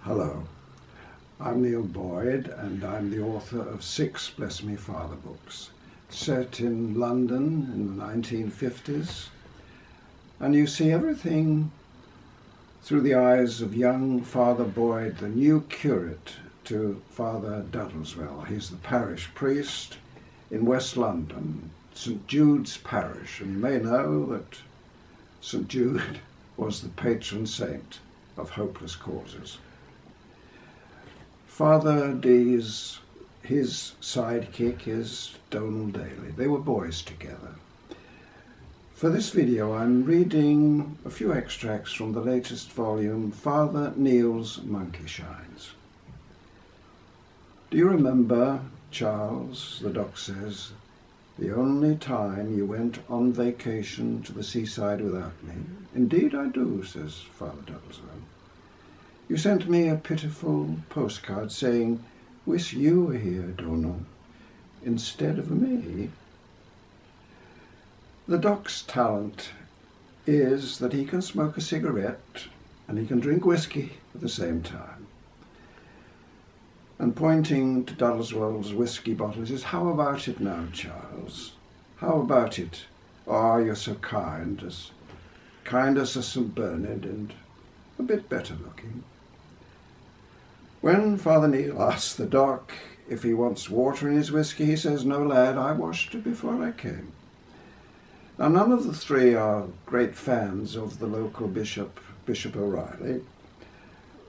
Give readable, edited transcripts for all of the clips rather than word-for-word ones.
Hello, I'm Neil Boyd and I'm the author of 6 Bless Me Father books, set in London in the 1950s, and you see everything through the eyes of young Father Boyd, the new curate to Father Duddleswell. He's the parish priest in West London, St Jude's parish, and you may know that St Jude was the patron saint of hopeless causes. Father D's, his sidekick is Donald Daly. They were boys together. For this video I'm reading a few extracts from the latest volume, Father Neil's Monkeyshines. Do you remember, Charles, the doc says, the only time you went on vacation to the seaside without me? Indeed I do, says Father Duddleswell. You sent me a pitiful postcard saying, wish you were here, Donald, instead of me. The doc's talent is that he can smoke a cigarette and he can drink whiskey at the same time. And pointing to Duddleswell's whiskey bottle, he says, how about it now, Charles? How about it? Oh, you're so kind as a St Bernard and a bit better looking. When Father Neil asks the doc if he wants water in his whiskey, he says, no lad, I washed it before I came. Now none of the three are great fans of the local bishop, Bishop O'Reilly.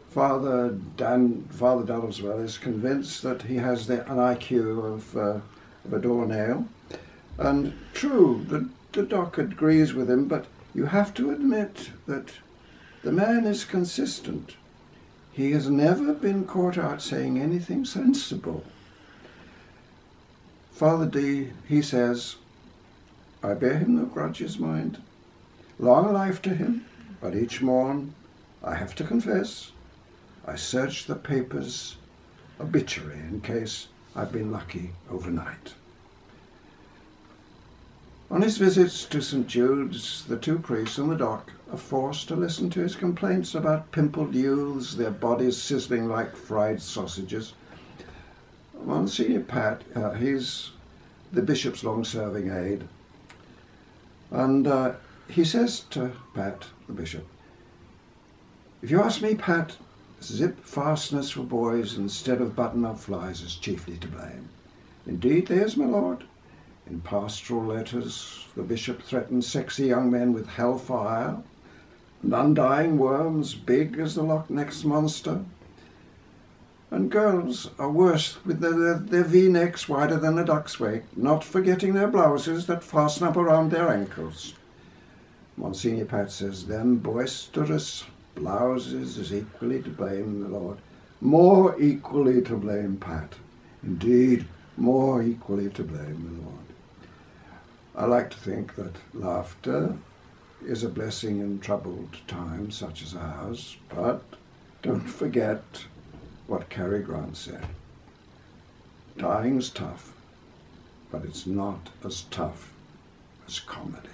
Father Duddleswell is convinced that he has an IQ of a doornail. And true, the doc agrees with him, but you have to admit that the man is consistent. He has never been caught out saying anything sensible. Father D, he says, I bear him no grudges, mind. Long life to him, but each morn, I have to confess, I search the paper's obituary in case I've been lucky overnight. On his visits to St Jude's, the two priests and the doc are forced to listen to his complaints about pimpled youths, their bodies sizzling like fried sausages. Monsignor Pat, he's the bishop's long-serving aide, and he says to Pat, the bishop, if you ask me, Pat, zip fasteners for boys instead of button-up flies is chiefly to blame. Indeed, there's my lord. In pastoral letters, the bishop threatens sexy young men with hellfire and undying worms big as the Loch Ness monster. And girls are worse with their V-necks wider than a duck's wake, not forgetting their blouses that fasten up around their ankles. Monsignor Pat says, them boisterous blouses is equally to blame, my lord. More equally to blame, Pat. Indeed, more equally to blame, my lord. I like to think that laughter is a blessing in troubled times such as ours, but don't forget what Cary Grant said. Dying's tough, but it's not as tough as comedy.